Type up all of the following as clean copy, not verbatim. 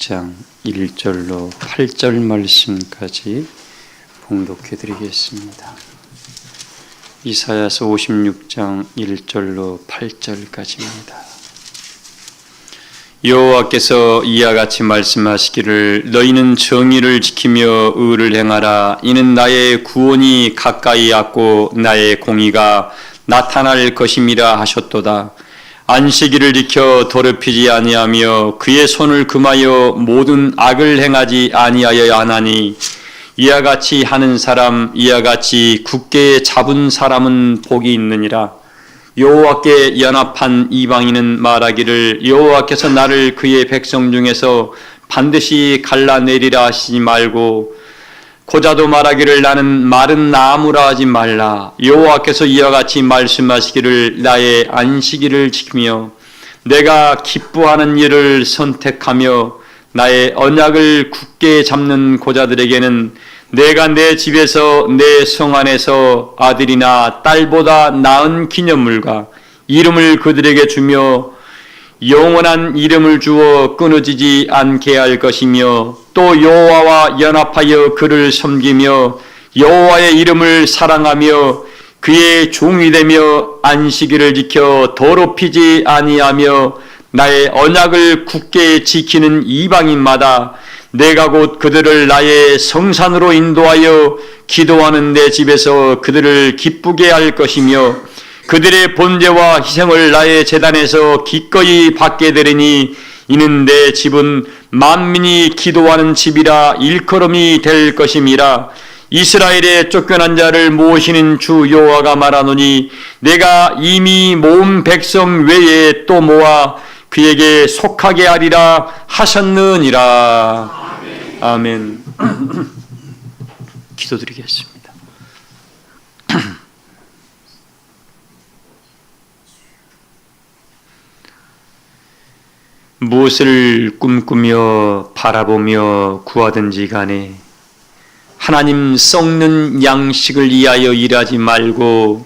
56장 1절로 8절 말씀까지 봉독해 드리겠습니다. 이사야서 56장 1절로 8절까지입니다. 여호와께서 이와 같이 말씀하시기를 너희는 정의를 지키며 의를 행하라. 이는 나의 구원이 가까이 왔고 나의 공의가 나타날 것임이라 하셨도다. 안식일을 지켜 더럽히지 아니하며 그의 손을 금하여 모든 악을 행하지 아니하여야 하나니 이와 같이 하는 사람, 이와 같이 굳게 잡은 사람은 복이 있느니라. 여호와께 연합한 이방인은 말하기를 여호와께서 나를 그의 백성 중에서 반드시 갈라내리라 하시지 말고 고자도 말하기를 나는 마른 나무라 하지 말라. 여호와께서 이와 같이 말씀하시기를 나의 안식일을 지키며 내가 기뻐하는 일을 선택하며 나의 언약을 굳게 잡는 고자들에게는 내가 내 집에서 내 성 안에서 아들이나 딸보다 나은 기념물과 이름을 그들에게 주며 영원한 이름을 주어 끊어지지 않게 할 것이며 또 여호와와 연합하여 그를 섬기며 여호와의 이름을 사랑하며 그의 종이 되며 안식일을 지켜 더럽히지 아니하며 나의 언약을 굳게 지키는 이방인마다 내가 곧 그들을 나의 성산으로 인도하여 기도하는 내 집에서 그들을 기쁘게 할 것이며 그들의 번제와 희생을 나의 제단에서 기꺼이 받게 되리니 이는 내 집은 만민이 기도하는 집이라 일컬음이 될 것임이라. 이스라엘의 쫓겨난 자를 모으시는 주 여호와가 말하노니 내가 이미 모은 백성 외에 또 모아 그에게 속하게 하리라 하셨느니라. 아멘. 기도드리겠습니다. 무엇을 꿈꾸며 바라보며 구하든지 간에 하나님 썩는 양식을 위하여 일하지 말고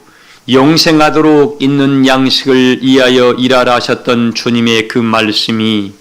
영생하도록 있는 양식을 위하여 일하라 하셨던 주님의 그 말씀이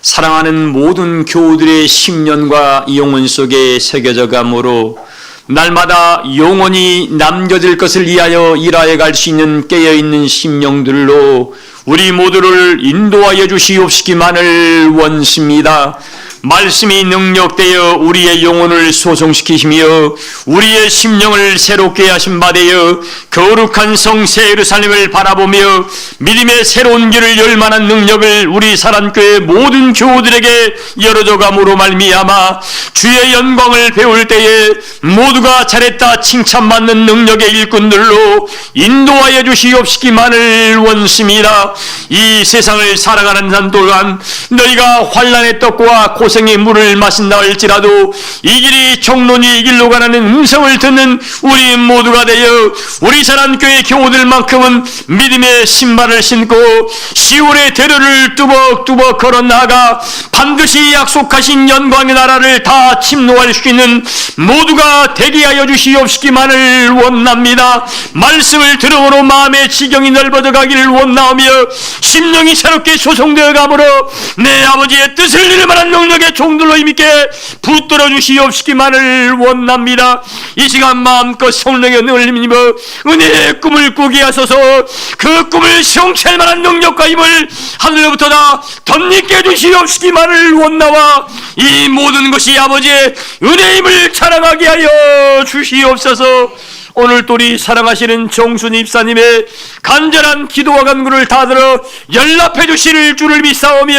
사랑하는 모든 교우들의 심령과 영혼 속에 새겨져 가므로 날마다 영원히 남겨질 것을 위하여 일하여 갈 수 있는 깨어있는 심령들로 우리 모두를 인도하여 주시옵시기만을 원습니다. 말씀이 능력되어 우리의 영혼을 소성시키시며 우리의 심령을 새롭게 하신 바 되어 거룩한 성 새 예루살렘을 바라보며 믿음의 새로운 길을 열 만한 능력을 우리 사랑교회 모든 교우들에게 열어줘 감으로 말미암아 주의 영광을 배울 때에 모두가 잘했다 칭찬받는 능력의 일꾼들로 인도하여 주시옵시기만을 원습니다. 이 세상을 살아가는 한 동안 너희가 환난의 떡과 고생의 물을 마신다 할지라도 이 길이 정론이 이 길로 가라는 음성을 듣는 우리 모두가 되어 우리 사랑교회 교우들만큼은 믿음의 신발을 신고 시온의 대로를 뚜벅뚜벅 걸어나가 반드시 약속하신 영광의 나라를 다 침노할 수 있는 모두가 되게 하여 주시옵시기만을 원합니다. 말씀을 들음으로 마음의 지경이 넓어져 가기를 원하오며 심령이 새롭게 소성되어 가므로 내 아버지의 뜻을 이룰 만한 능력의 종들로 힘있게 붙들어 주시옵시기만을 원합니다. 이 시간 마음껏 성령의 은혜를 힘입어 은혜의 꿈을 꾸게 하소서. 그 꿈을 성취할 만한 능력과 힘을 하늘로부터 다 덧입게 해주시옵시기만을 원나와 이 모든 것이 아버지의 은혜의 힘을 자랑하게 하여 주시옵소서. 오늘 또 우리 사랑하시는 정순 입사님의 간절한 기도와 간구를 다 들어 연락해 주실 줄을 믿사오며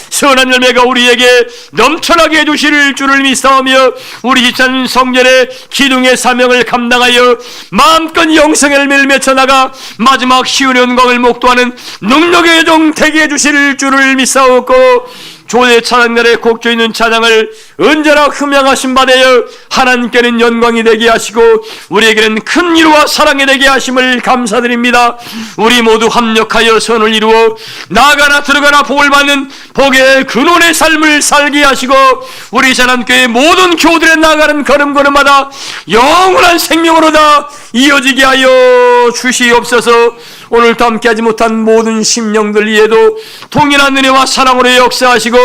선한 열매가 우리에게 넘쳐나게 해주실 줄을 믿사오며 우리 지찬 성전의 기둥의 사명을 감당하여 마음껏 영생의 열매를 맺혀나가 마지막 시온의 영광을 목도하는 능력의 종 되게 해주실 줄을 믿사오고 조의 찬양날에 곡조 있는 찬양을 언제나 흠양하신 바 되어 하나님께는 영광이 되게 하시고 우리에게는 큰 일과 사랑이 되게 하심을 감사드립니다. 우리 모두 합력하여 선을 이루어 나아가나 들어가나 복을 받는 복의 근원의 삶을 살게 하시고 우리 자남교회 모든 교우들의 나아가는 걸음걸음마다 영원한 생명으로 다 이어지게 하여 주시옵소서. 오늘도 함께하지 못한 모든 심령들 위에도 동일한 은혜와 사랑으로 역사하시고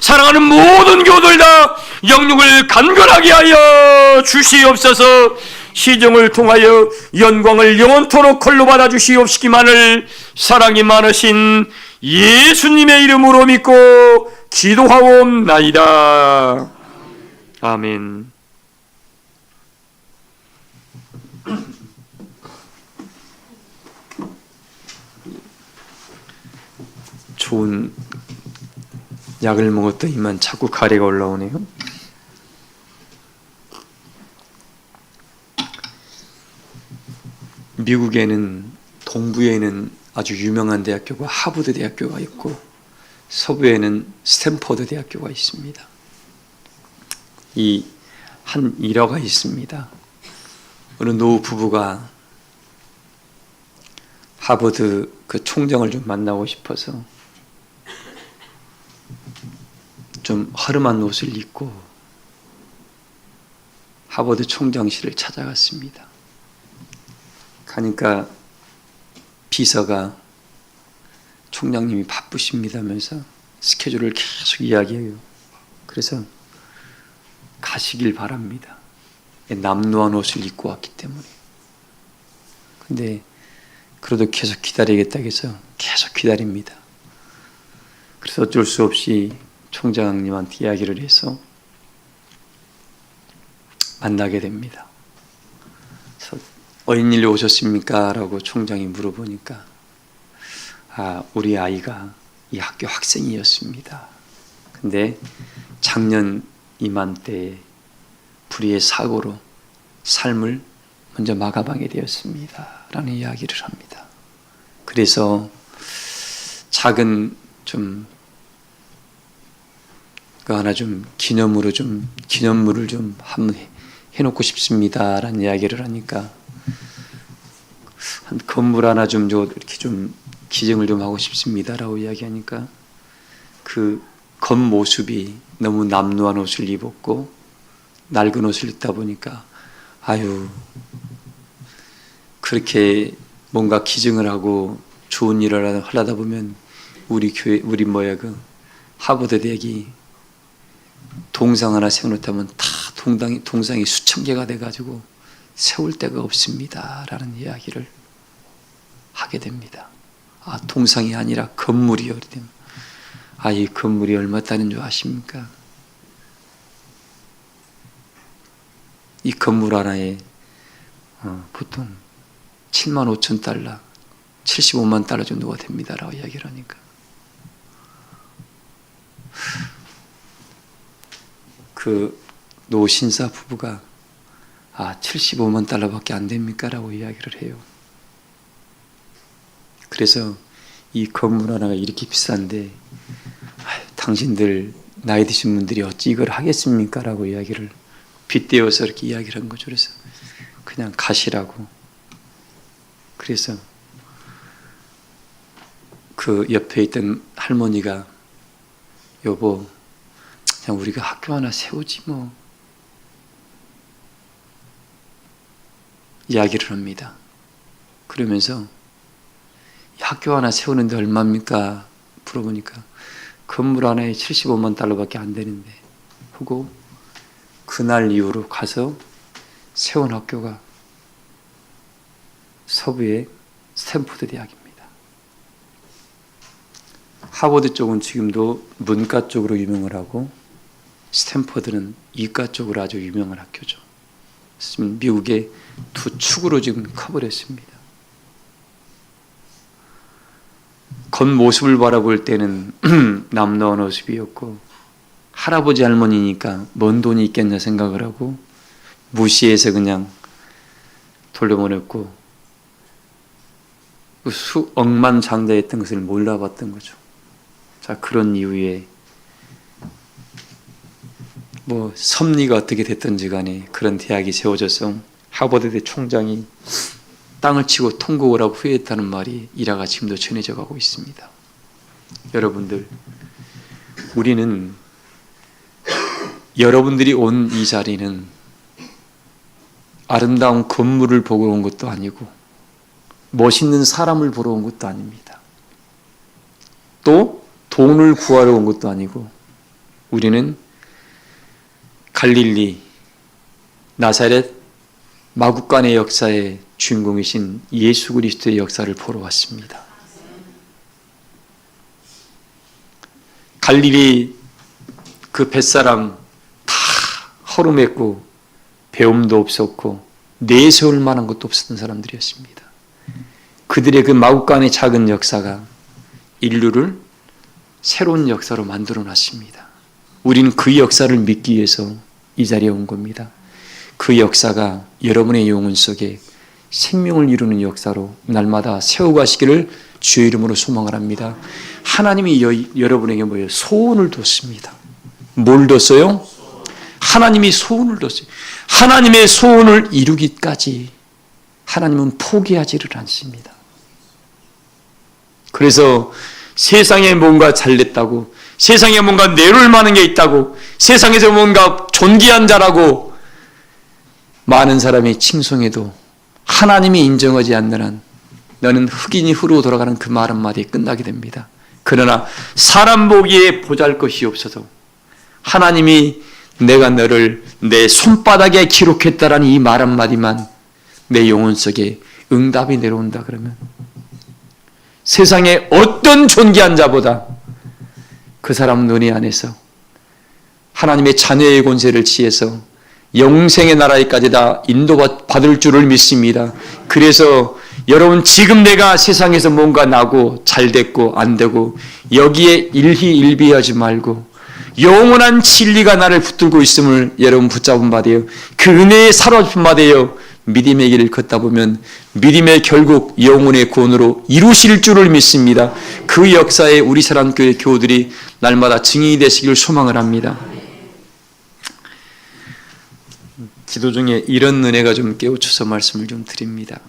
사랑하는 모든 교들 다 영육을 간결하게 하여 주시옵소서. 시정을 통하여 영광을 영원토록 홀로 받아 주시옵시기만을 사랑이 많으신 예수님의 이름으로 믿고 기도하옵나이다. 아멘. 좋은 약을 먹었더니만 자꾸 가래가 올라오네요. 미국에는 동부에는 아주 유명한 대학교가 하버드 대학교가 있고 서부에는 스탠퍼드 대학교가 있습니다. 이 한 일화가 있습니다. 어느 노후 부부가 하버드 그 총장을 좀 만나고 싶어서 좀 허름한 옷을 입고 하버드 총장실을 찾아갔습니다. 가니까 비서가 총장님이 바쁘십니다면서 스케줄을 계속 이야기해요. 그래서 가시길 바랍니다. 남루한 옷을 입고 왔기 때문에. 근데 그래도 계속 기다리겠다 해서 계속 기다립니다. 그래서 어쩔 수 없이 총장님한테 이야기를 해서 만나게 됩니다. 그래서 어린 일로 오셨습니까? 라고 총장이 물어보니까 우리 아이가 이 학교 학생이었습니다. 근데 작년 이맘때에 불의의 사고로 삶을 먼저 마감하게 되었습니다. 라는 이야기를 합니다. 그래서 작은 하나 기념물을 한번 해놓고 싶습니다. 라는 이야기를 하니까 한 건물 하나 이렇게 기증을 하고 싶습니다. 라고 이야기하니까 그 겉모습이 너무 남루한 옷을 입었고 낡은 옷을 입다 보니까 그렇게 뭔가 기증을 하고 좋은 일을 하려다 보면 우리 하버드 대학이 동상 하나 세워놓다면 다 동상이 수천 개가 돼가지고 세울 데가 없습니다. 라는 이야기를 하게 됩니다. 동상이 아니라 건물이요. 이 건물이 얼마짜리인 줄 아십니까? 이 건물 하나에 보통 7만 5천 달러, 75만 달러 정도가 됩니다. 라고 이야기를 하니까 그 노 신사 부부가 75만 달러밖에 안 됩니까? 라고 이야기를 해요. 그래서 이 건물 하나가 이렇게 비싼데 당신들 나이 드신 분들이 어찌 이걸 하겠습니까? 라고 이야기를 빗대어서 이렇게 이야기를 한 거죠. 그래서 그냥 가시라고. 그래서 그 옆에 있던 할머니가 여보 그냥 우리가 학교 하나 세우지 뭐 이야기를 합니다. 그러면서 학교 하나 세우는데 얼마입니까? 물어보니까 건물 하나에 75만 달러밖에 안 되는데 하고 그날 이후로 가서 세운 학교가 서부의 스탠포드 대학입니다. 하버드 쪽은 지금도 문과 쪽으로 유명을 하고 스탠포드는 이과 쪽으로 아주 유명한 학교죠. 미국의 두 축으로 지금 커버렸습니다. 겉모습을 바라볼 때는 남다운 모습이었고 할아버지 할머니니까 뭔 돈이 있겠냐 생각을 하고 무시해서 그냥 돌려보냈고 수억만 장자했던 것을 몰라봤던 거죠. 자, 그런 이후에 섭리가 어떻게 됐든지 간에 그런 대학이 세워져서 하버드대 총장이 땅을 치고 통곡을 하고 후회했다는 말이 일화가 지금도 전해져 가고 있습니다. 여러분들, 우리는 여러분들이 온 이 자리는 아름다운 건물을 보고 온 것도 아니고 멋있는 사람을 보러 온 것도 아닙니다. 또 돈을 구하러 온 것도 아니고 우리는 갈릴리, 나사렛, 마구간의 역사의 주인공이신 예수 그리스도의 역사를 보러 왔습니다. 갈릴리 그 뱃사람 다 허름했고 배움도 없었고 내세울 만한 것도 없었던 사람들이었습니다. 그들의 그 마구간의 작은 역사가 인류를 새로운 역사로 만들어 놨습니다. 우리는 그 역사를 믿기 위해서 이 자리에 온 겁니다. 그 역사가 여러분의 영혼 속에 생명을 이루는 역사로 날마다 세워가시기를 주의 이름으로 소망을 합니다. 하나님이 여러분에게 뭐예요? 소원을 뒀습니다. 뭘 뒀어요? 하나님이 소원을 뒀어요. 하나님의 소원을 이루기까지 하나님은 포기하지를 않습니다. 그래서 세상에 뭔가 잘됐다고, 세상에 뭔가 내놓을 만한 게 있다고, 세상에서 뭔가 존귀한 자라고 많은 사람이 칭송해도 하나님이 인정하지 않는 한 너는 흑인이 흙으로 돌아가는 그 말 한마디에 끝나게 됩니다. 그러나 사람 보기에 보잘것이 없어도 하나님이 내가 너를 내 손바닥에 기록했다라는 이 말 한마디만 내 영혼 속에 응답이 내려온다 그러면 세상에 어떤 존귀한 자보다 그 사람 눈이 안에서 하나님의 자녀의 권세를 취해서 영생의 나라에까지 다 인도받을 줄을 믿습니다. 그래서 여러분 지금 내가 세상에서 뭔가 나고 잘됐고 안되고 여기에 일희일비하지 말고 영원한 진리가 나를 붙들고 있음을 여러분 붙잡은 바 되어 그 은혜에 사로잡힌 바 되어 믿음의 길을 걷다 보면 믿음의 결국 영혼의 구원으로 이루실 줄을 믿습니다. 그 역사에 우리 사랑교회 교우들이 날마다 증인이 되시길 소망을 합니다. 기도 중에 이런 은혜가 좀 깨우쳐서 말씀을 좀 드립니다.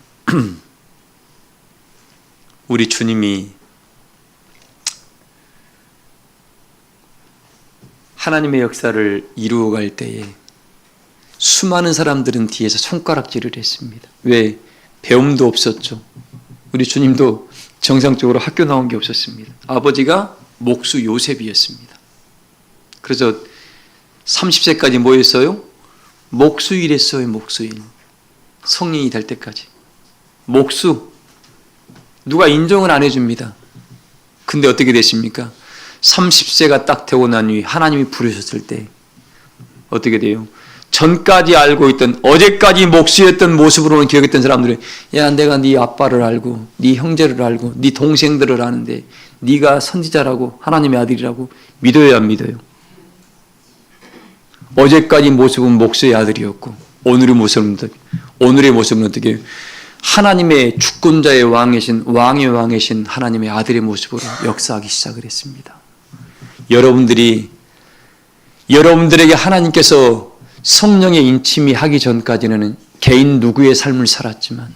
우리 주님이 하나님의 역사를 이루어갈 때에 수많은 사람들은 뒤에서 손가락질을 했습니다. 왜? 배움도 없었죠. 우리 주님도 정상적으로 학교 나온 게 없었습니다. 아버지가 목수 요셉이었습니다. 그래서 30세까지 뭐 했어요? 목수일 했어요. 목수일. 성인이 될 때까지. 목수. 누가 인정을 안 해줍니다. 근데 어떻게 됐습니까? 30세가 딱 되고 난 후에 하나님이 부르셨을 때 어떻게 돼요? 전까지 알고 있던 어제까지 목수였던 모습으로는 기억했던 사람들이 야 내가 네 아빠를 알고 네 형제를 알고 네 동생들을 아는데 네가 선지자라고 하나님의 아들이라고 믿어야 안 믿어요? 어제까지 모습은 목수의 아들이었고 오늘의 모습은 어떻게 해요? 하나님의 주권자의 왕이신 왕의 왕이신 하나님의 아들의 모습으로 역사하기 시작을 했습니다. 여러분들에게 하나님께서 성령의 인침이 하기 전까지는 개인 누구의 삶을 살았지만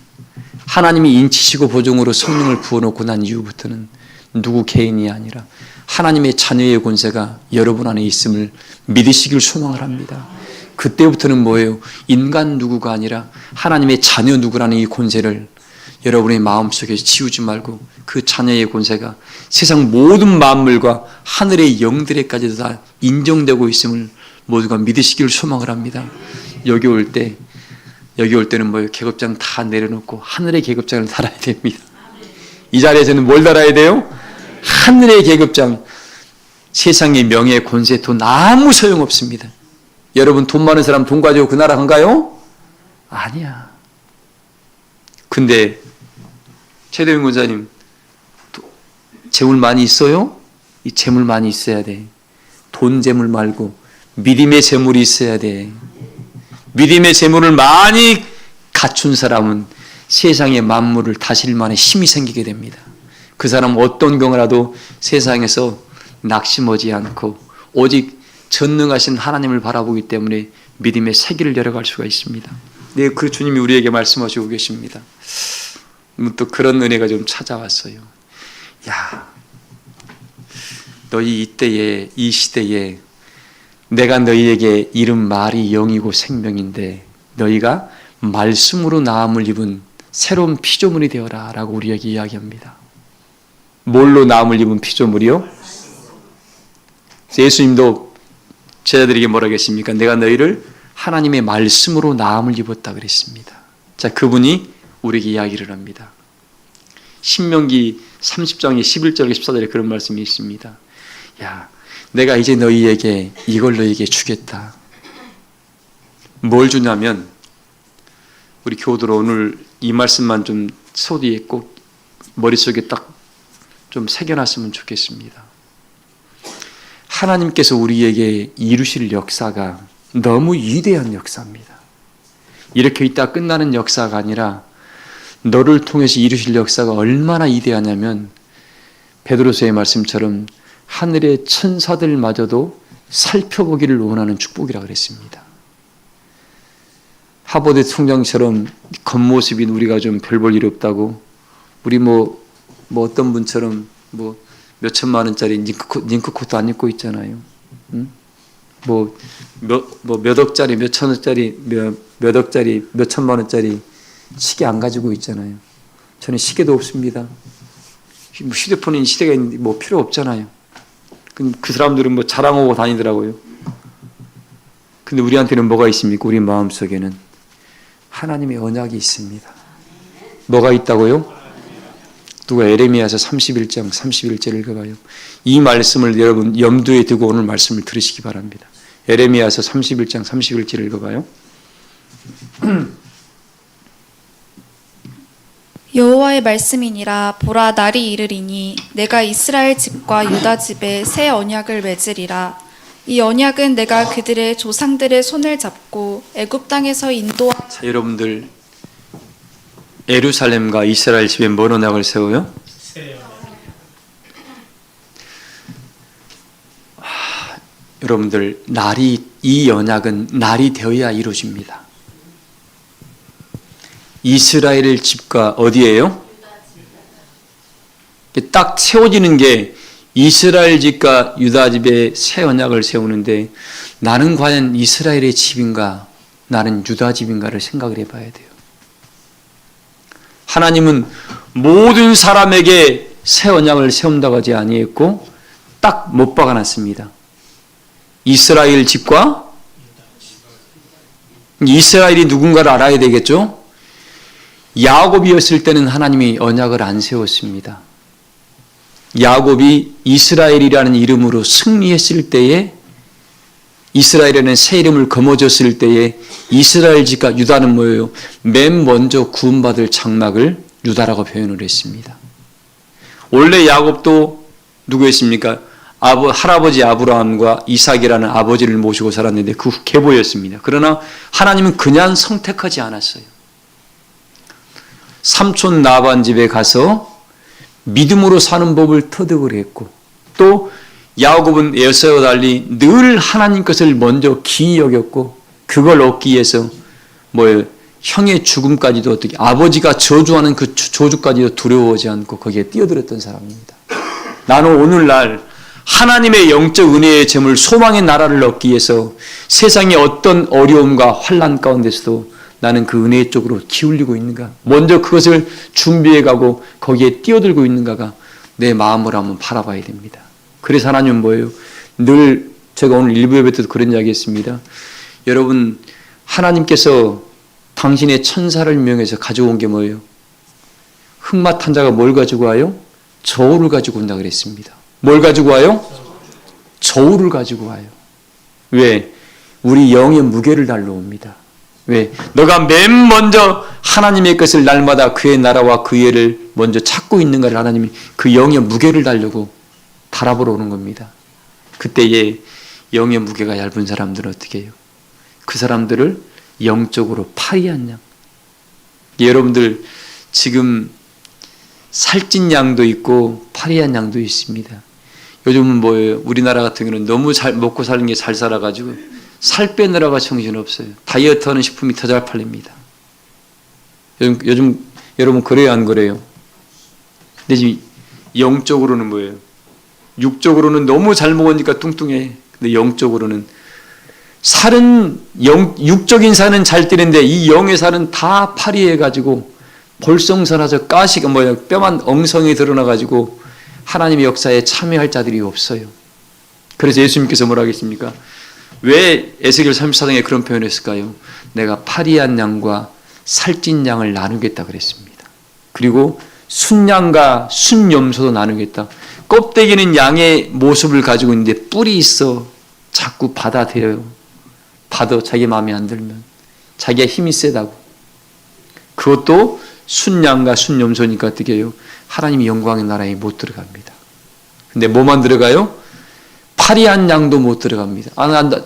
하나님이 인치시고 보증으로 성령을 부어놓고 난 이후부터는 누구 개인이 아니라 하나님의 자녀의 권세가 여러분 안에 있음을 믿으시길 소망을 합니다. 그때부터는 뭐예요? 인간 누구가 아니라 하나님의 자녀 누구라는 이 권세를 여러분의 마음속에 지우지 말고 그 자녀의 권세가 세상 모든 만물과 하늘의 영들에까지도 다 인정되고 있음을 모두가 믿으시기를 소망을 합니다. 여기 올 때는 뭐예요? 계급장 다 내려놓고 하늘의 계급장을 달아야 됩니다. 이 자리에서는 뭘 달아야 돼요? 하늘의 계급장. 세상의 명예, 권세, 돈 아무 소용없습니다. 여러분 돈 많은 사람 돈 가지고 그 나라 간가요? 아니야. 근데 최대윤 권사님 재물 많이 있어요? 이 재물 많이 있어야 돼. 돈 재물 말고 믿음의 재물이 있어야 돼. 믿음의 재물을 많이 갖춘 사람은 세상의 만물을 다스릴 만한 힘이 생기게 됩니다. 그 사람은 어떤 경우라도 세상에서 낙심하지 않고 오직 전능하신 하나님을 바라보기 때문에 믿음의 세계를 열어갈 수가 있습니다. 네, 그 주님이 우리에게 말씀하시고 계십니다. 또 그런 은혜가 좀 찾아왔어요. 야, 너희 이때에 이 시대에 내가 너희에게 이른 말이 영이고 생명인데 너희가 말씀으로 나음을 입은 새로운 피조물이 되어라 라고 우리에게 이야기합니다. 뭘로 나음을 입은 피조물이요? 예수님도 제자들에게 뭐라고 했습니까? 내가 너희를 하나님의 말씀으로 나음을 입었다 그랬습니다. 자, 그분이 우리에게 이야기를 합니다. 신명기 30장의 11절과 14절에 그런 말씀이 있습니다. 야, 내가 이제 너희에게 이걸 너희에게 주겠다. 뭘 주냐면, 우리 교우들 오늘 이 말씀만 좀 소리에 꼭 머릿속에 딱 좀 새겨놨으면 좋겠습니다. 하나님께서 우리에게 이루실 역사가 너무 위대한 역사입니다. 이렇게 있다 끝나는 역사가 아니라 너를 통해서 이루실 역사가 얼마나 위대하냐면 베드로서의 말씀처럼 하늘의 천사들마저도 살펴보기를 원하는 축복이라 그랬습니다. 하버드 총장처럼 겉모습인 우리가 좀 별 볼 일이 없다고, 우리 뭐 어떤 분처럼 몇 천만 원짜리 링크코트 안 입고 있잖아요. 응? 몇 억짜리, 몇 천억짜리, 몇 억짜리, 몇 천만 원짜리 시계 안 가지고 있잖아요. 저는 시계도 없습니다. 휴대폰인 시대가 필요 없잖아요. 그 사람들은 자랑하고 다니더라고요. 근데 우리한테는 뭐가 있습니까? 우리 마음속에는 하나님의 언약이 있습니다. 뭐가 있다고요? 누가 에레미야서 31장 31절을 읽어봐요. 이 말씀을 여러분 염두에 두고 오늘 말씀을 들으시기 바랍니다. 에레미야서 31장 31절을 읽어봐요. 여호와의 말씀이니라. 보라, 날이 이르리니 내가 이스라엘 집과 유다 집에 새 언약을 맺으리라. 이 언약은 내가 그들의 조상들의 손을 잡고 애굽 땅에서 인도한. 자, 여러분들 예루살렘과 이스라엘 집에 뭔 언약을 세워요? 여러분들 이 언약은 날이 되어야 이루어집니다. 이스라엘 집과 어디예요? 딱 세워지는 게 이스라엘 집과 유다 집에 새 언약을 세우는데, 나는 과연 이스라엘의 집인가 나는 유다 집인가를 생각을 해봐야 돼요. 하나님은 모든 사람에게 새 언약을 세운다고 하지 아니했고 딱 못 박아놨습니다. 이스라엘 집과, 이스라엘이 누군가를 알아야 되겠죠? 야곱이었을 때는 하나님이 언약을 안 세웠습니다. 야곱이 이스라엘이라는 이름으로 승리했을 때에, 이스라엘에는 새 이름을 거머쥐었을 때에 이스라엘 집과 유다는 뭐예요? 맨 먼저 구원받을 장막을 유다라고 표현을 했습니다. 원래 야곱도 누구였습니까? 할아버지 아브라함과 이삭이라는 아버지를 모시고 살았는데 그 계보였습니다. 그러나 하나님은 그냥 선택하지 않았어요. 삼촌 라반 집에 가서 믿음으로 사는 법을 터득을 했고, 또 야곱은 에서와 달리 늘 하나님 것을 먼저 기이 여겼고, 그걸 얻기 위해서 형의 죽음까지도, 어떻게 아버지가 저주하는 그 저주까지도 두려워하지 않고 거기에 뛰어들었던 사람입니다. 나는 오늘날 하나님의 영적 은혜의 잼을, 소망의 나라를 얻기 위해서 세상의 어떤 어려움과 환난 가운데서도 나는 그 은혜 쪽으로 기울이고 있는가, 먼저 그것을 준비해가고 거기에 뛰어들고 있는가가 내 마음을 한번 바라봐야 됩니다. 그래서 하나님은 뭐예요? 늘 제가 오늘 일부 예배 때도 그런 이야기 했습니다. 여러분, 하나님께서 당신의 천사를 명해서 가져온 게 뭐예요? 흑마 탄자가 뭘 가지고 와요? 저울을 가지고 온다 그랬습니다. 뭘 가지고 와요? 저울을 가지고 와요. 왜? 우리 영의 무게를 달러 옵니다. 왜? 너가 맨 먼저 하나님의 것을 날마다 그의 나라와 그의 의를 먼저 찾고 있는가를 하나님이 그 영의 무게를 달려고 달아보러 오는 겁니다. 그때에 영의 무게가 얇은 사람들은 어떻게 해요? 그 사람들을 영적으로 파리한 양. 여러분들 지금 살찐 양도 있고 파리한 양도 있습니다. 요즘은 뭐예요? 우리나라 같은 경우는 너무 잘 먹고 사는 게 잘 살아가지고 살 빼느라가 정신없어요. 다이어트하는 식품이 더 잘 팔립니다. 요즘 여러분 그래요, 안 그래요? 근데 지금 영적으로는 뭐예요? 육적으로는 너무 잘 먹으니까 뚱뚱해. 근데 영적으로는 살은 육적인 살은 잘 뛰는데 이 영의 살은 다 파리해가지고 볼썽사나져 가시가 뼈만 엉성이 드러나가지고 하나님의 역사에 참여할 자들이 없어요. 그래서 예수님께서 뭐라 하겠습니까? 왜 에스겔 34장에 그런 표현을 했을까요? 내가 파리한 양과 살찐 양을 나누겠다 그랬습니다. 그리고 순양과 순염소도 나누겠다. 껍데기는 양의 모습을 가지고 있는데 뿔이 있어 자꾸 받아들여요. 받아 자기 마음에 안 들면. 자기가 힘이 세다고. 그것도 순양과 순염소니까 어떻게 해요? 하나님의 영광의 나라에 못 들어갑니다. 근데 뭐만 들어가요? 파리한 양도 못 들어갑니다.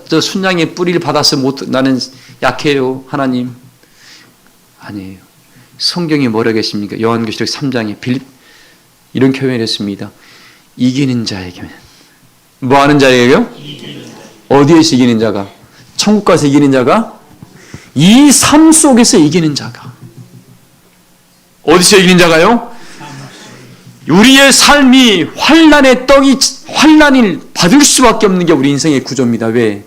저 순양의 뿌리를 받아서 나는 약해요. 하나님. 아니에요. 성경이 뭐라고 했습니까? 요한계시록 3장에 이런 표현을 했습니다. 이기는 자에게는. 뭐 하는 자에게요? 어디에서 이기는 자가? 천국 가서 이기는 자가? 이 삶 속에서 이기는 자가. 어디서 이기는 자가요? 우리의 삶이 환난을 받을 수밖에 없는 게 우리 인생의 구조입니다. 왜?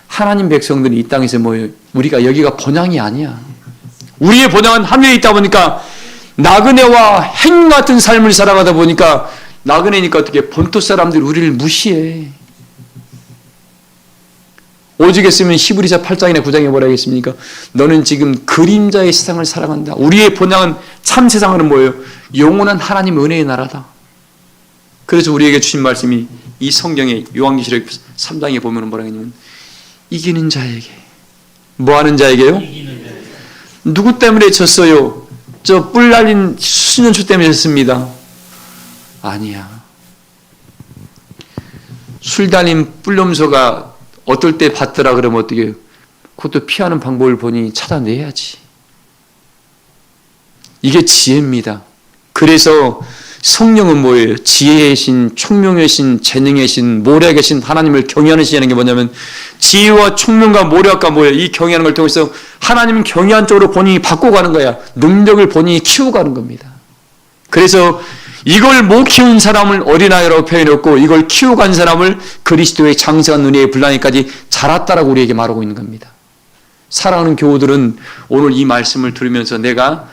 하나님 백성들이 이 땅에서 우리가 여기가 본향이 아니야. 우리의 본향은 하늘에 있다 보니까 나그네와 행 같은 삶을 살아가다 보니까 나그네니까 어떻게 본토 사람들이 우리를 무시해. 오직 했으면 히브리서 8장이나 9장에 뭐라 하겠습니까? 너는 지금 그림자의 세상을 살아간다. 우리의 본향은 참 세상은 뭐예요? 영원한 하나님 은혜의 나라다. 그래서 우리에게 주신 말씀이 이 성경의 요한계시록 3장에 보면 뭐라 하냐면 이기는 자에게. 뭐 하는 자에게요? 누구 때문에 졌어요? 저 뿔 날린 수년초 때문에 졌습니다. 아니야. 술 달린 뿔염소가 어떨 때 받더라 그러면 어떻게 해요? 그것도 피하는 방법을 보니 찾아내야지. 이게 지혜입니다. 그래서 성령은 뭐예요? 지혜의 신, 총명의 신, 재능의 신, 모략의 신, 하나님을 경외하는 신이라는 게 뭐냐면 지혜와 총명과 모략과 뭐예요? 이 경외하는 걸 통해서 하나님 경외한 쪽으로 본인이 바꿔가는 거야. 능력을 본인이 키워가는 겁니다. 그래서 이걸 못 키운 사람을 어린아이라고 표현했고 이걸 키워간 사람을 그리스도의 장성한 은혜의 분량에까지 자랐다라고 우리에게 말하고 있는 겁니다. 사랑하는 교우들은 오늘 이 말씀을 들으면서 내가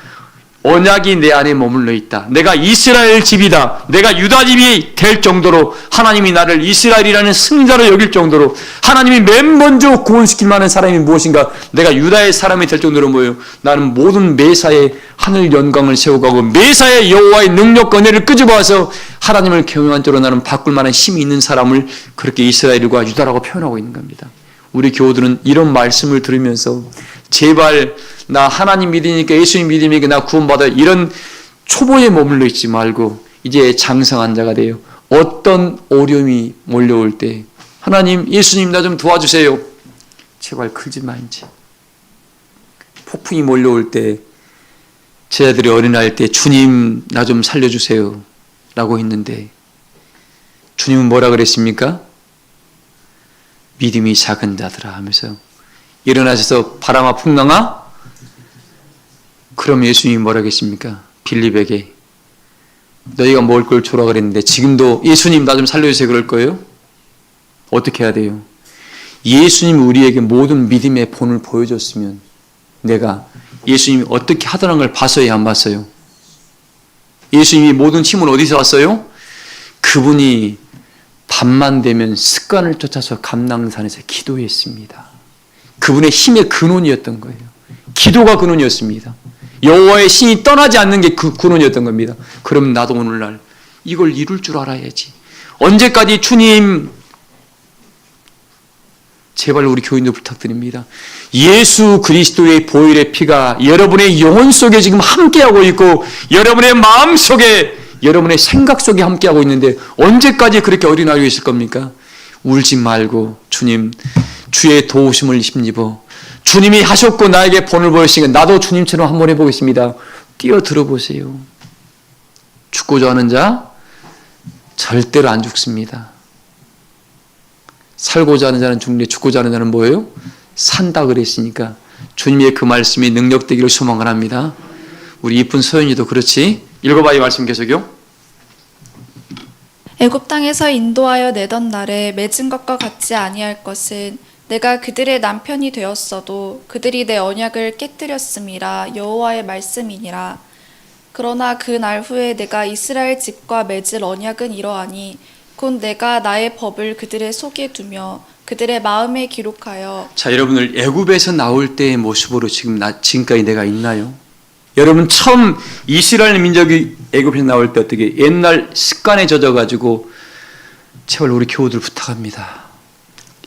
언약이 내 안에 머물러 있다. 내가 이스라엘 집이다. 내가 유다 집이 될 정도로 하나님이 나를 이스라엘이라는 승자로 여길 정도로 하나님이 맨 먼저 구원시킬 만한 사람이 무엇인가? 내가 유다의 사람이 될 정도로 뭐예요? 나는 모든 매사에 하늘 영광을 세워가고 매사에 여호와의 능력과 은혜를 끄집어와서 하나님을 경외한 쪽으로 나는 바꿀 만한 힘이 있는 사람을 그렇게 이스라엘과 유다라고 표현하고 있는 겁니다. 우리 교우들은 이런 말씀을 들으면서 제발 나 하나님 믿으니까 예수님 믿으니까 나 구원받아 이런 초보에 머물러 있지 말고 이제 장성한 자가 돼요. 어떤 어려움이 몰려올 때 하나님 예수님 나 좀 도와주세요. 제발 클지 마 이제. 폭풍이 몰려올 때 제자들이 어린아이일 때 주님 나 좀 살려주세요 라고 했는데 주님은 뭐라 그랬습니까? 믿음이 작은 자들아 하면서 일어나셔서 바람아 풍랑아? 그럼 예수님이 뭐라 하겠습니까? 빌립에게 너희가 먹을 걸 주라 그랬는데 지금도 예수님 나 좀 살려주세요 그럴 거예요? 어떻게 해야 돼요? 예수님이 우리에게 모든 믿음의 본을 보여줬으면 내가 예수님이 어떻게 하더라는 걸 봤어요? 안 봤어요? 예수님이 모든 힘은 어디서 왔어요? 그분이 밤만 되면 습관을 쫓아서 감람산에서 기도했습니다. 그분의 힘의 근원이었던 거예요. 기도가 근원이었습니다. 여호와의 신이 떠나지 않는 게 그 근원이었던 겁니다. 그럼 나도 오늘날 이걸 이룰 줄 알아야지. 언제까지 주님 제발 우리 교인들 부탁드립니다. 예수 그리스도의 보혈의 피가 여러분의 영혼 속에 지금 함께하고 있고 여러분의 마음 속에 여러분의 생각 속에 함께하고 있는데 언제까지 그렇게 어린아이가 있을 겁니까? 울지 말고 주님 주의 도우심을 힘입어 주님이 하셨고 나에게 본을 보여주시니까 나도 주님처럼 한번 해보겠습니다. 뛰어들어 보세요. 죽고자 하는 자 절대로 안 죽습니다. 살고자 하는 자는 죽는데 죽고자 하는 자는 뭐예요? 산다 그랬으니까 주님의 그 말씀이 능력되기를 소망을 합니다. 우리 이쁜 서연이도 그렇지? 읽어봐 이 말씀 계속요. 애굽 땅에서 인도하여 내던 날에 맺은 것과 같지 아니할 것은 내가 그들의 남편이 되었어도 그들이 내 언약을 깨뜨렸음이라 여호와의 말씀이니라. 그러나 그 날 후에 내가 이스라엘 집과 맺을 언약은 이러하니 곧 내가 나의 법을 그들의 속에 두며 그들의 마음에 기록하여. 자, 여러분들 애굽에서 나올 때의 모습으로 지금까지 내가 있나요? 여러분 처음 이스라엘 민족이 애굽에서 나올 때 어떻게 옛날 습관에 젖어가지고 제발 우리 교우들 부탁합니다.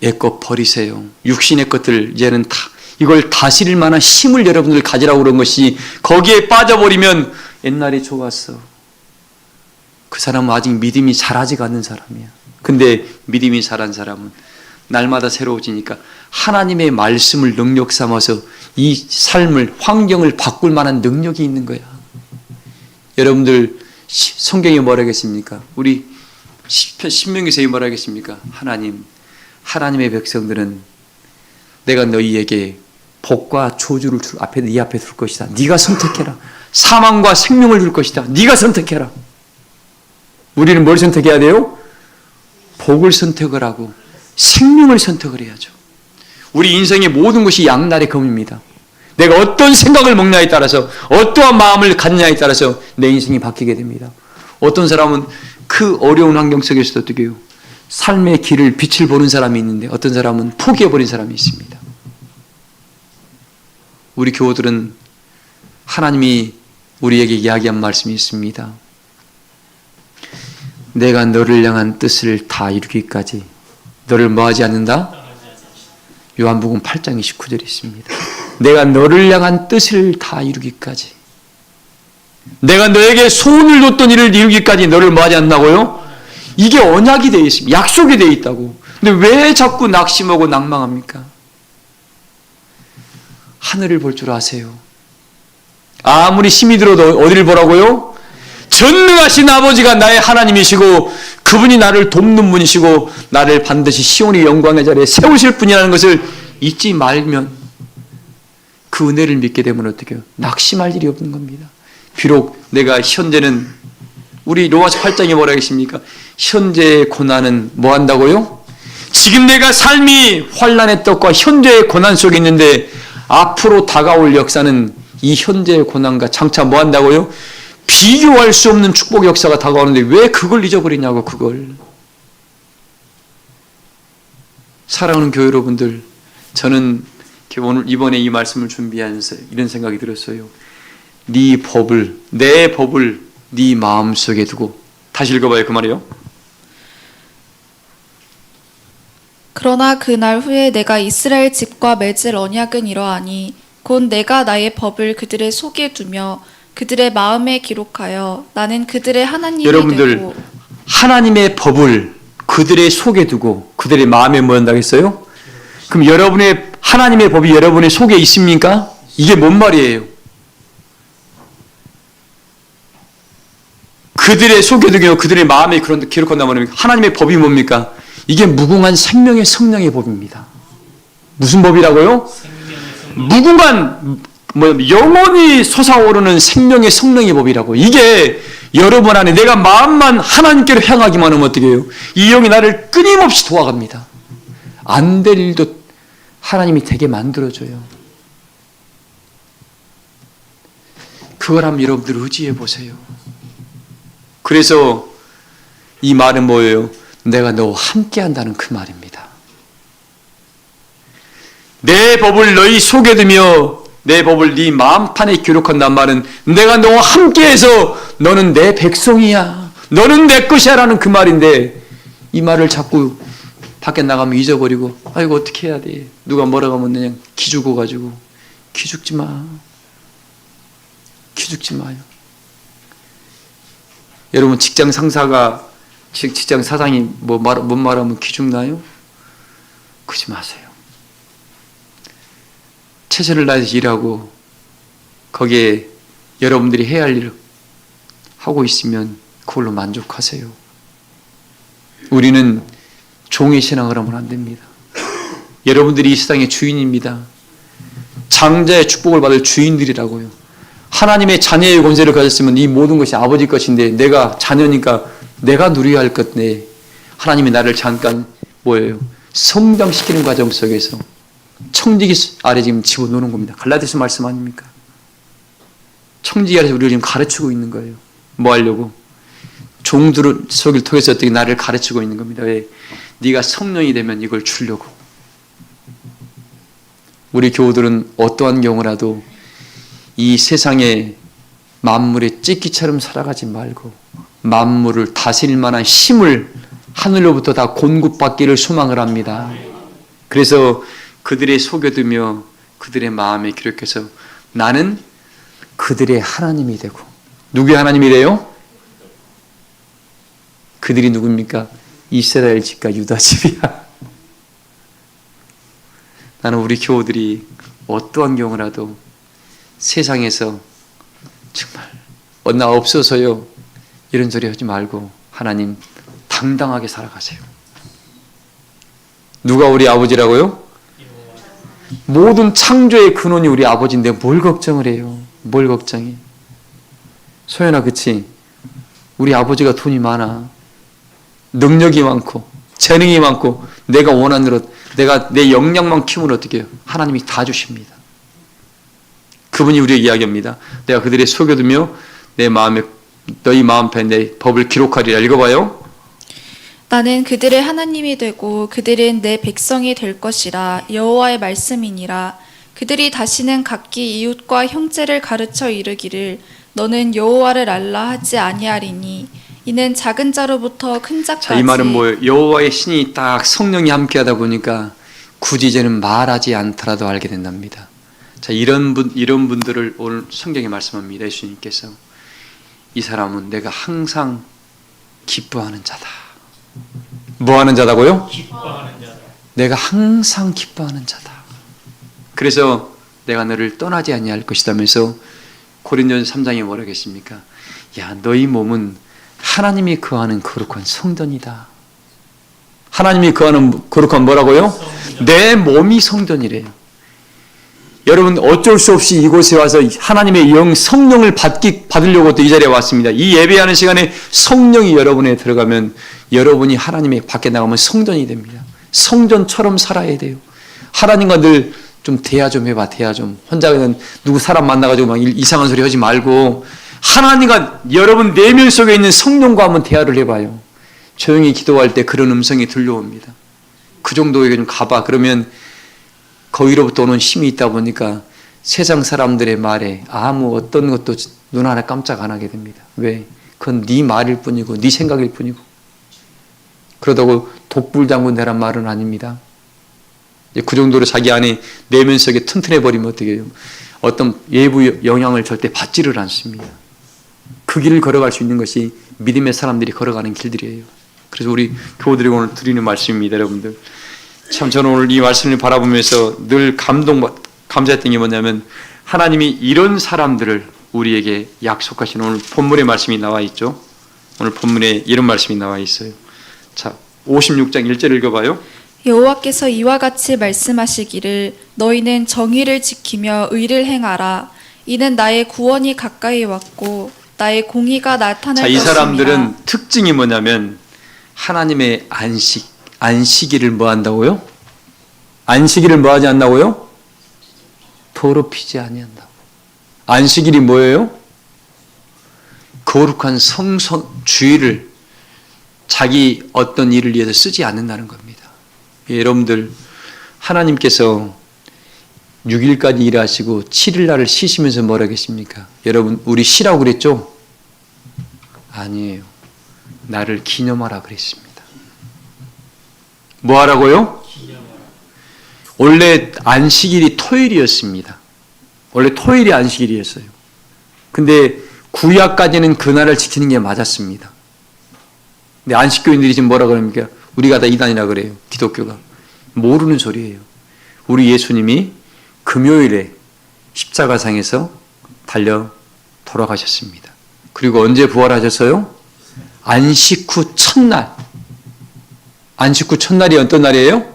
옛것 버리세요. 육신의 것들 이제는 다 이걸 다스릴 만한 힘을 여러분들 가지라고 그런 것이 거기에 빠져버리면 옛날이 좋았어. 그 사람은 아직 믿음이 자라지가 않는 사람이야. 근데 믿음이 자란 사람은 날마다 새로워지니까 하나님의 말씀을 능력 삼아서 이 삶을 환경을 바꿀 만한 능력이 있는 거야. 여러분들 성경에 뭐라 하겠습니까? 우리 신명기서에 뭐라 하겠습니까? 하나님의 백성들은 내가 너희에게 복과 저주를 네 앞에 둘 것이다. 네가 선택해라. 사망과 생명을 줄 것이다. 네가 선택해라. 우리는 뭘 선택해야 돼요? 복을 선택을 하고 생명을 선택을 해야죠. 우리 인생의 모든 것이 양날의 검입니다. 내가 어떤 생각을 먹냐에 따라서 어떠한 마음을 갖냐에 따라서 내 인생이 바뀌게 됩니다. 어떤 사람은 그 어려운 환경 속에서도 어떻게 해요? 삶의 길을 빛을 보는 사람이 있는데 어떤 사람은 포기해버린 사람이 있습니다. 우리 교우들은 하나님이 우리에게 이야기한 말씀이 있습니다. 내가 너를 향한 뜻을 다 이루기까지 너를 뭐하지 않는다? 요한복음 8장 29절에 있습니다. 내가 너를 향한 뜻을 다 이루기까지, 내가 너에게 소원을 줬던 일을 이루기까지 너를 뭐하지 않는다고요? 이게 언약이 되어 있습니다. 약속이 되어 있다고. 근데 왜 자꾸 낙심하고 낭망합니까? 하늘을 볼 줄 아세요? 아무리 힘이 들어도 어디를 보라고요? 전능하신 아버지가 나의 하나님이시고 그분이 나를 돕는 분이시고 나를 반드시 시온의 영광의 자리에 세우실 분이라는 것을 잊지 말면 그 은혜를 믿게 되면 어떻게 해요? 낙심할 일이 없는 겁니다. 비록 내가 현재는 우리 로마서 8장에 뭐라 하겠습니까? 현재의 고난은 뭐 한다고요? 지금 내가 삶이 환난의 떡과 현재의 고난 속에 있는데 앞으로 다가올 역사는 이 현재의 고난과 장차 뭐 한다고요? 비교할 수 없는 축복 역사가 다가오는데 왜 그걸 잊어버리냐고. 그걸. 사랑하는 교회 여러분들, 저는 오늘 이번에 이 말씀을 준비하면서 이런 생각이 들었어요. 내 법을 네 마음속에 두고. 다시 읽어봐요. 그 말이요. 그러나 그 날 후에 내가 이스라엘 집과 맺을 언약은 이러하니 곧 내가 나의 법을 그들의 속에 두며 그들의 마음에 기록하여 나는 그들의 하나님이 여러분들, 되고. 하나님의 법을 그들의 속에 두고 그들의 마음에 뭐 한다고 했어요? 그럼 여러분의 하나님의 법이 여러분의 속에 있습니까? 이게 뭔 말이에요? 그들의 속에 두고 그들의 마음에 기록한다고 하면 하나님의 법이 뭡니까? 이게 무궁한 생명의 성령의 법입니다. 무슨 법이라고요? 무궁한 영원히 솟아오르는 생명의 성령의 법이라고. 이게 여러분 안에 내가 마음만 하나님께로 향하기만 하면 어떻게 해요? 이 영이 나를 끊임없이 도와갑니다. 안 될 일도 하나님이 되게 만들어줘요. 그걸 한번 여러분들 의지해 보세요. 그래서 이 말은 뭐예요? 내가 너와 함께 한다는 그 말입니다. 내 법을 너희 속에 두며 내 법을 네 마음판에 기록한단 말은 내가 너와 함께해서 너는 내 백성이야, 너는 내 것이야 라는 그 말인데, 이 말을 자꾸 밖에 나가면 잊어버리고 아이고 어떻게 해야 돼, 누가 뭐라고 하면 그냥 기죽어 가지고. 기죽지 마요. 여러분 직장 상사가 직장 사장이 뭔 말하면 기죽나요? 그러지 마세요. 최선을 다해서 일하고 거기에 여러분들이 해야 할 일을 하고 있으면 그걸로 만족하세요. 우리는 종의 신앙을 하면 안 됩니다. 여러분들이 이 세상의 주인입니다. 장자의 축복을 받을 주인들이라고요. 하나님의 자녀의 권세를 가졌으면 이 모든 것이 아버지 것인데 내가 자녀니까 내가 누려야 할 것인데 하나님이 나를 잠깐 성장시키는 과정 속에서 청지기 아래 지금 집어넣는 겁니다. 갈라디아서 말씀 아닙니까? 청지기 아래서 우리를 지금 가르치고 있는 거예요. 뭐 하려고? 종들을 속을 통해서 어떻게 나를 가르치고 있는 겁니다. 왜? 네가 성령이 되면 이걸 주려고. 우리 교우들은 어떠한 경우라도 이 세상의 만물의 찢기처럼 살아가지 말고 만물을 다스릴 만한 힘을 하늘로부터 다 공급받기를 소망을 합니다. 그래서 그들의 속여두며 그들의 마음에 기록해서 나는 그들의 하나님이 되고. 누구의 하나님이래요? 그들이 누굽니까? 이스라엘 집과 유다 집이야. 나는 우리 교우들이 어떠한 경우라도 세상에서 정말 나 없어서요 이런 소리 하지 말고 하나님 당당하게 살아가세요. 누가 우리 아버지라고요? 모든 창조의 근원이 우리 아버지인데 뭘 걱정을 해요? 뭘 걱정해? 소연아, 그치? 우리 아버지가 돈이 많아. 능력이 많고 재능이 많고 내가 원하는 대로 내가 내 역량만 키우면 어떻게 해요? 하나님이 다 주십니다. 그분이 우리에게 이야기합니다. 내가 그들의 속여두며 내 마음에 너희 마음편에 내 법을 기록하리라. 읽어봐요. 나는 그들의 하나님이 되고 그들은 내 백성이 될 것이라. 여호와의 말씀이니라. 그들이 다시는 각기 이웃과 형제를 가르쳐 이르기를 너는 여호와를 알라 하지 아니하리니 이는 작은 자로부터 큰 자까지. 자, 이 말은 뭐예요? 여호와의 신이 딱 성령이 함께하다 보니까 굳이 이제는 말하지 않더라도 알게 된답니다. 자, 이런 분들을 오늘 성경에 말씀합니다. 예수님께서 이 사람은 내가 항상 기뻐하는 자다. 뭐 하는 자다고요? 기뻐하는 자다. 내가 항상 기뻐하는 자다. 그래서 내가 너를 떠나지 아니할 것이다면서 고린도전서 3장에 뭐라고 했습니까? 야, 너희 몸은 하나님이 거하는 거룩한 성전이다. 하나님이 거하는 거룩한 뭐라고요? 성전. 내 몸이 성전이래요. 여러분 어쩔 수 없이 이곳에 와서 하나님의 영 성령을 받으려고 또 이 자리에 왔습니다. 이 예배하는 시간에 성령이 여러분에 들어가면 여러분이 하나님의 밖에 나가면 성전이 됩니다. 성전처럼 살아야 돼요. 하나님과 늘 좀 대화 좀 해봐. 대화 좀. 혼자 그냥 누구 사람 만나가지고 막 이상한 소리 하지 말고 하나님과 여러분 내면 속에 있는 성령과 한번 대화를 해봐요. 조용히 기도할 때 그런 음성이 들려옵니다. 그 정도에 좀 가봐. 그러면 거기로부터 오는 힘이 있다 보니까 세상 사람들의 말에 아무 어떤 것도 눈 하나 깜짝 안 하게 됩니다. 왜? 그건 네 말일 뿐이고 네 생각일 뿐이고. 그러다고 독불장군대란 말은 아닙니다. 그 정도로 자기 안에 내면 속에 튼튼해 버리면 어떻게 해요? 어떤 외부 영향을 절대 받지를 않습니다. 그 길을 걸어갈 수 있는 것이 믿음의 사람들이 걸어가는 길들이에요. 그래서 우리 교우들이 오늘 드리는 말씀입니다. 여러분들 참 저는 오늘 이 말씀을 바라보면서 늘 감사했던 게 뭐냐면 하나님이 이런 사람들을 우리에게 약속하신 오늘 본문의 말씀이 나와 있죠. 오늘 본문에 이런 말씀이 나와 있어요. 자, 56장 1절 읽어봐요. 여호와께서 이와 같이 말씀하시기를 너희는 정의를 지키며 의를 행하라. 이는 나의 구원이 가까이 왔고 나의 공의가 나타날 자, 이 것임이라. 사람들은 특징이 뭐냐면 하나님의 안식일을 뭐 한다고요? 안식일을 뭐 하지 않나고요? 더럽히지 아니한다고. 안식일이 뭐예요? 거룩한 주일을 자기 어떤 일을 위해서 쓰지 않는다는 겁니다. 여러분들 하나님께서 6일까지 일하시고 7일 날을 쉬시면서 뭐라고 했습니까? 여러분 우리 쉬라고 그랬죠? 아니에요. 나를 기념하라 그랬습니다. 뭐 하라고요? 원래 안식일이 토요일이었습니다. 원래 토요일이 안식일이었어요. 근데 구약까지는 그날을 지키는 게 맞았습니다. 근데 안식교인들이 지금 뭐라 그럽니까? 우리가 다 이단이라 그래요. 기독교가. 모르는 소리예요. 우리 예수님이 금요일에 십자가상에서 달려 돌아가셨습니다. 그리고 언제 부활하셨어요? 안식 후 첫날. 안식 후 첫날이 어떤 날이에요?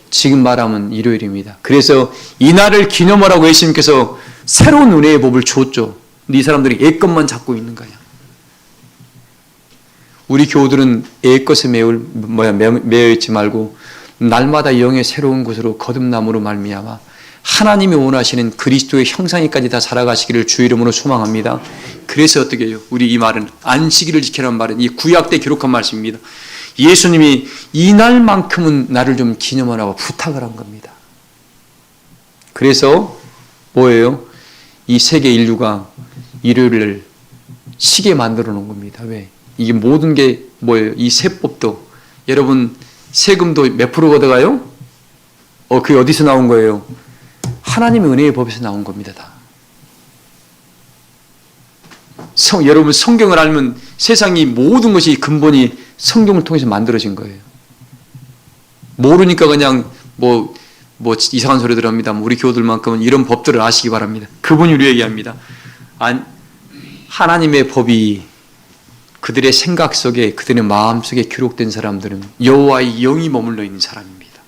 지금 말하면 일요일입니다. 그래서 이 날을 기념하라고 예수님께서 새로운 은혜의 법을 줬죠. 근데 이 사람들이 옛것만 잡고 있는 거야. 우리 교우들은 옛것에 매여 있지 말고 날마다 영의 새로운 곳으로 거듭남으로 말미암아 하나님이 원하시는 그리스도의 형상에까지 다 자라가시기를 주 이름으로 소망합니다. 그래서 어떻게 해요? 우리 이 말은 안식일을 지키라는 말은 이 구약 때 기록한 말씀입니다. 예수님이 이날만큼은 나를 좀 기념하라고 부탁을 한 겁니다. 그래서 뭐예요? 이 세계 인류가 일요일을 쉬게 만들어 놓은 겁니다. 왜? 이게 모든 게 뭐예요? 이 세법도 여러분 세금도 몇 프로 걷어가요? 그게 어디서 나온 거예요? 하나님의 은혜의 법에서 나온 겁니다. 다. 여러분 성경을 알면 세상이 모든 것이 근본이 성경을 통해서 만들어진 거예요. 모르니까 그냥 뭐 이상한 소리들 합니다. 우리 교우들만큼은 이런 법들을 아시기 바랍니다. 그분이 우리에게 합니다. 하나님의 법이 그들의 생각 속에 그들의 마음 속에 기록된 사람들은 여호와의 영이 머물러 있는 사람입니다.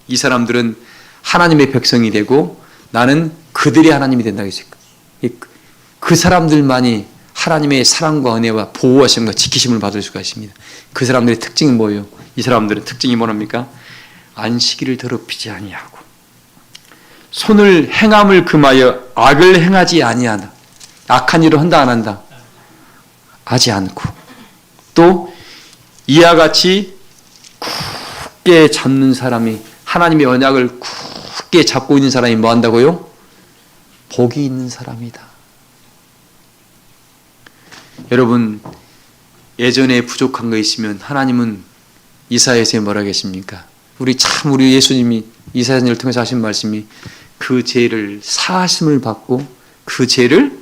이 사람들은 하나님의 백성이 되고 나는 그들의 하나님이 된다고 했습니다. 그 사람들만이 하나님의 사랑과 은혜와 보호하심과 지키심을 받을 수가 있습니다. 그 사람들의 특징은 뭐예요? 이 사람들의 특징이 뭐랍니까? 안식일을 더럽히지 아니하고 손을 행함을 금하여 악을 행하지 아니하다. 악한 일을 한다 안 한다? 하지 않고 또 이와 같이 굳게 잡는 사람이 하나님의 언약을 굳게 잡고 있는 사람이 뭐 한다고요? 복이 있는 사람이다. 여러분 예전에 부족한 거 있으면 하나님은 이사야서에 뭐라 하겠습니까? 우리 예수님이 이사야를 통해서 하신 말씀이 그 죄를 사하심을 받고 그 죄를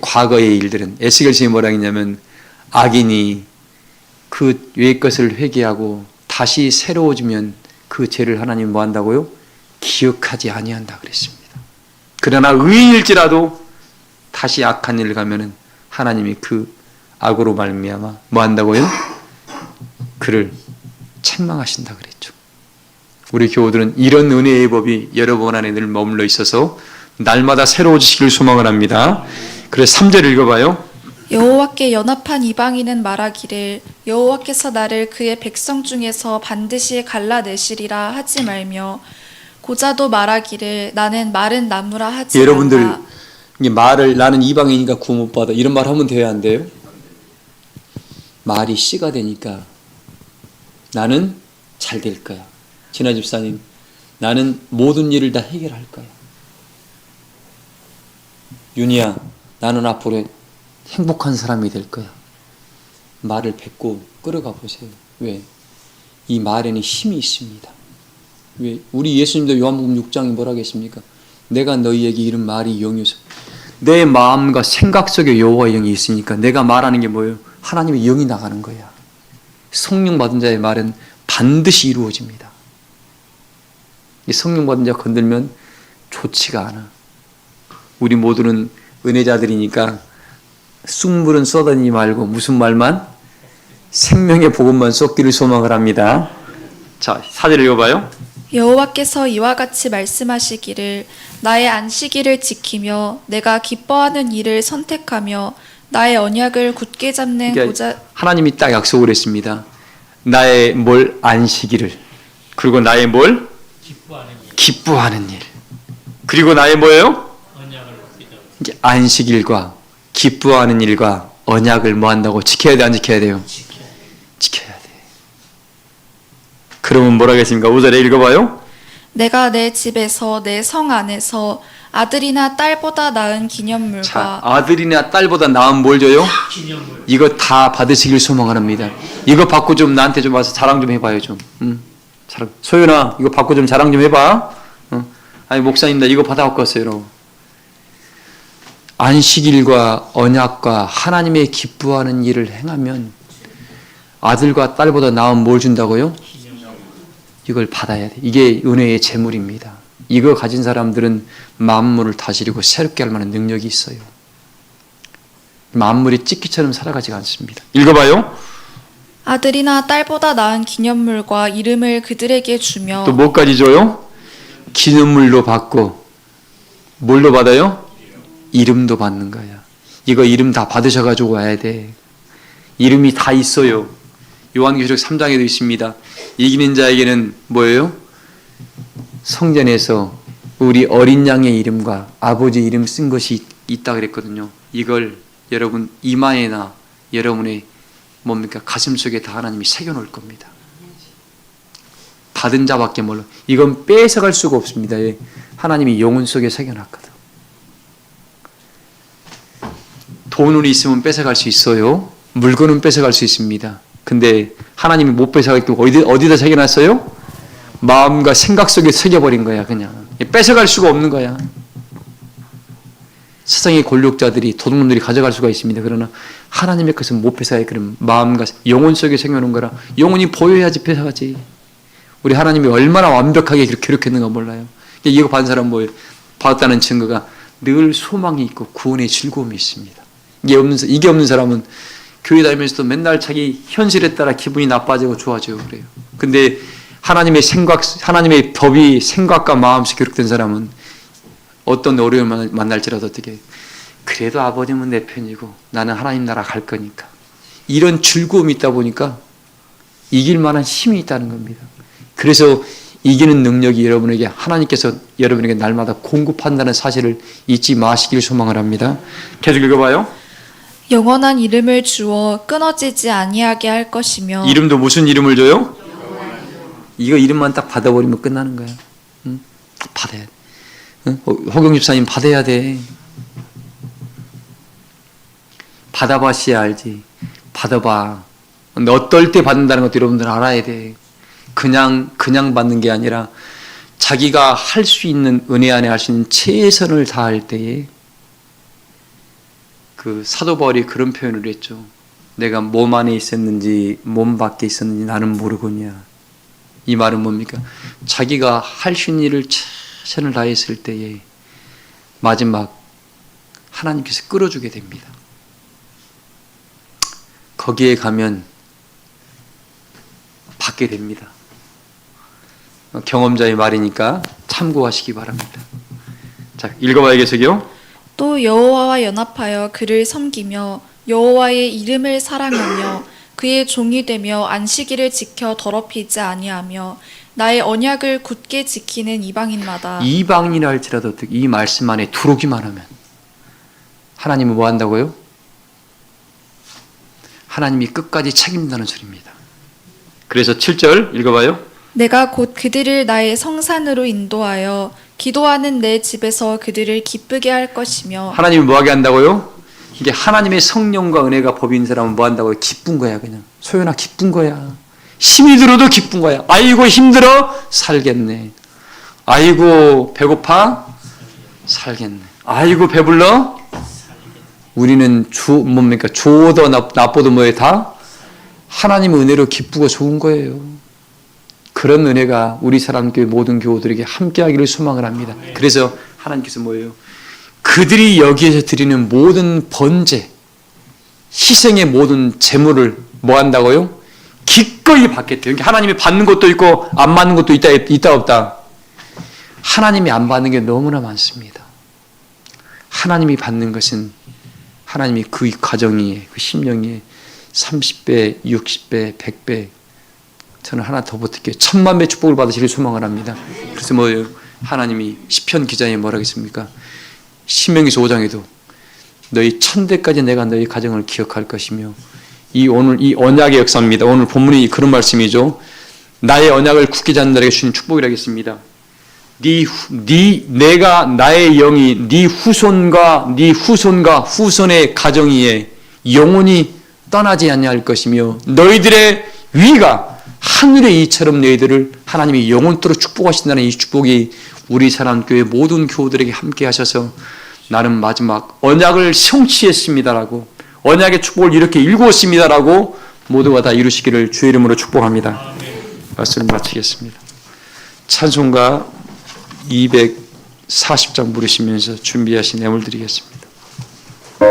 과거의 일들은 에스겔서에 뭐라 했냐면 악인이 그 외의 것을 회개하고 다시 새로워지면 그 죄를 하나님 뭐 한다고요? 기억하지 아니한다 그랬습니다. 그러나 의인일지라도 다시 악한 일을 가면은 하나님이 그 악으로 말미암아 뭐 한다고요? 그를 책망하신다 그랬죠. 우리 교우들은 이런 은혜의 법이 여러분 안에 늘 머물러 있어서 날마다 새로워지시길 소망을 합니다. 그래서 3절 읽어봐요. 여호와께 연합한 이방인은 말하기를 여호와께서 나를 그의 백성 중에서 반드시 갈라내시리라 하지 말며 고자도 말하기를 나는 마른 나무라 하지 말라. 여러분들 말을 나는 이방인이니까 구원 못 받아 이런 말 하면 돼야 안 돼요? 말이 씨가 되니까 나는 잘 될 거야. 진아 집사님 나는 모든 일을 다 해결할 거야. 윤희야 나는 앞으로 행복한 사람이 될 거야. 말을 뱉고 끌어가 보세요. 왜? 이 말에는 힘이 있습니다. 왜? 우리 예수님도 요한복음 6장이 뭐라 하겠습니까? 내가 너희에게 이런 말이 영이어서 내 마음과 생각 속에 여호와의 영이 있으니까 내가 말하는 게 뭐예요? 하나님의 영이 나가는 거야. 성령 받은 자의 말은 반드시 이루어집니다. 이 성령 받은 자 건들면 좋지가 않아. 우리 모두는 은혜자들이니까 쑥물은 쏟아내지 말고 무슨 말만? 생명의 복음만 쏟기를 소망을 합니다. 자, 4절 읽어봐요. 여호와께서 이와 같이 말씀하시기를 나의 안식일을 지키며 내가 기뻐하는 일을 선택하며 나의 언약을 굳게 잡는 고자. 하나님이 딱 약속을 했습니다. 나의 뭘 안식일을 그리고 나의 뭘 기뻐하는 일 그리고 나의 뭐예요? 이제 안식일과 기뻐하는 일과 언약을 뭐 한다고 지켜야 돼 안 지켜야 돼요? 지켜야 돼. 그러면 뭐라 하겠습니까? 5절에 읽어봐요. 내가 내 집에서 내 성 안에서 아들이나 딸보다 나은 기념물과 자, 아들이나 딸보다 나은 뭘 줘요? 기념물. 이거 다 받으시길 소망합니다. 이거 받고 좀 나한테 좀 와서 자랑 좀 해봐요 좀. 자랑. 소연아 이거 받고 좀 자랑 좀 해봐. 아니 목사님 나 이거 받아갖고 왔어요. 여러분. 안식일과 언약과 하나님의 기뻐하는 일을 행하면 아들과 딸보다 나은 뭘 준다고요? 이걸 받아야 돼. 이게 은혜의 재물입니다. 이거 가진 사람들은 만물을 다스리고 새롭게 할 만한 능력이 있어요. 만물이 찍기처럼 살아가지 않습니다. 읽어봐요. 아들이나 딸보다 나은 기념물과 이름을 그들에게 주며 또 뭐까지 줘요? 기념물로 받고 뭘로 받아요? 이름도 받는 거야. 이거 이름 다 받으셔가지고 와야 돼. 이름이 다 있어요. 요한계시록 3장에도 있습니다. 이기는 자에게는 뭐예요? 성전에서 우리 어린 양의 이름과 아버지 이름 쓴 것이 있다 그랬거든요. 이걸 여러분 이마에나 여러분의 뭡니까 가슴 속에 다 하나님이 새겨놓을 겁니다. 받은 자밖에 몰라. 이건 뺏어갈 수가 없습니다. 하나님이 영혼 속에 새겨놨거든. 돈은 있으면 뺏어갈 수 있어요. 물건은 뺏어갈 수 있습니다. 근데 하나님이 못 뺏어가고 어디다 새겨놨어요? 마음과 생각 속에 새겨버린 거야. 그냥 뺏어갈 수가 없는 거야. 세상의 권력자들이 도둑놈들이 가져갈 수가 있습니다. 그러나 하나님의 것은 못 뺏어가요. 그럼 마음과 영혼 속에 새겨놓은 거라. 영혼이 보여야지 뺏어가지. 우리 하나님이 얼마나 완벽하게 그렇게 기록했는가 몰라요. 이거 받은 사람 뭐예요? 받았다는 증거가 늘 소망이 있고 구원의 즐거움이 있습니다. 이게 없는 사람은 교회 다니면서도 맨날 자기 현실에 따라 기분이 나빠지고 좋아지고 그래요. 근데 하나님의 생각, 하나님의 법이 생각과 마음속에 기록된 사람은 어떤 어려움을 만날지라도 어떻게 그래도 아버님은 내 편이고 나는 하나님 나라 갈 거니까 이런 즐거움이 있다 보니까 이길 만한 힘이 있다는 겁니다. 그래서 이기는 능력이 여러분에게 하나님께서 여러분에게 날마다 공급한다는 사실을 잊지 마시길 소망을 합니다. 계속 읽어봐요. 영원한 이름을 주어 끊어지지 아니하게 할 것이며 이름도 무슨 이름을 줘요? 이거 이름만 딱 받아버리면 끝나는 거야. 응? 받아야 돼. 응? 허경 집사님 받아야 돼. 받아봐야 알지. 받아봐. 근데 어떨 때 받는다는 것도 여러분들 알아야 돼. 그냥 받는 게 아니라 자기가 할 수 있는 은혜 안에 할 수 있는 최선을 다할 때에 그 사도 바울이 그런 표현을 했죠. 내가 몸 안에 있었는지 몸 밖에 있었는지 나는 모르거냐. 이 말은 뭡니까? 자기가 할 수 있는 일을 최선을 다했을 때에 마지막 하나님께서 끌어주게 됩니다. 거기에 가면 받게 됩니다. 경험자의 말이니까 참고하시기 바랍니다. 자, 읽어봐야겠어요? 또 여호와와 연합하여 그를 섬기며 여호와의 이름을 사랑하며 그의 종이 되며 안식일을 지켜 더럽히지 아니하며 나의 언약을 굳게 지키는 이방인마다. 이방인이라 할지라도 이 말씀 안에 들어오기만 하면 하나님은 뭐 한다고요? 하나님이 끝까지 책임진다는 소리입니다. 그래서 7절 읽어봐요. 내가 곧 그들을 나의 성산으로 인도하여 기도하는 내 집에서 그들을 기쁘게 할 것이며. 하나님이 뭐하게 한다고요? 이게 하나님의 성령과 은혜가 법인 사람은 뭐 한다고요? 기쁜 거야. 그냥 소연아 기쁜 거야. 힘이 들어도 기쁜 거야. 아이고 힘들어? 살겠네. 아이고 배고파? 살겠네. 아이고 배불러? 우리는 뭡니까? 좋아도 나쁘도 뭐에 다 하나님의 은혜로 기쁘고 좋은 거예요. 그런 은혜가 우리 사람교회 모든 교우들에게 함께하기를 소망을 합니다. 그래서 하나님께서 뭐예요? 그들이 여기에서 드리는 모든 번제, 희생의 모든 제물을 뭐 한다고요? 기꺼이 받겠대요. 하나님이 받는 것도 있고 안 받는 것도 있다 없다. 하나님이 안 받는 게 너무나 많습니다. 하나님이 받는 것은 하나님이 그 가정이, 그 심령이 30배, 60배, 100배 저는 하나 더 붙을게요. 1000만 배 축복을 받으시길 소망을 합니다. 그래서 뭐예요? 하나님이 시편 기자에 뭐라 했습니까? 신명기서 5장에도 너희 1000대까지 내가 너희 가정을 기억할 것이며 오늘 이 언약의 역사입니다. 오늘 본문이 그런 말씀이죠. 나의 언약을 굳게 잡는 자에게 주신 축복이라 하겠습니다. 내가 나의 영이 네 후손과 후손의 가정이에 영원히 떠나지 아니할 것이며 너희들의 위가 하늘의 이처럼 너희들을 하나님이 영원토록 축복하신다는 이 축복이 우리 사람교회 모든 교우들에게 함께 하셔서 나는 마지막 언약을 성취했습니다라고 언약의 축복을 이렇게 일구었습니다라고 모두가 다 이루시기를 주의 이름으로 축복합니다. 말씀을 마치겠습니다. 찬송가 240장 부르시면서 준비하신 예물 드리겠습니다.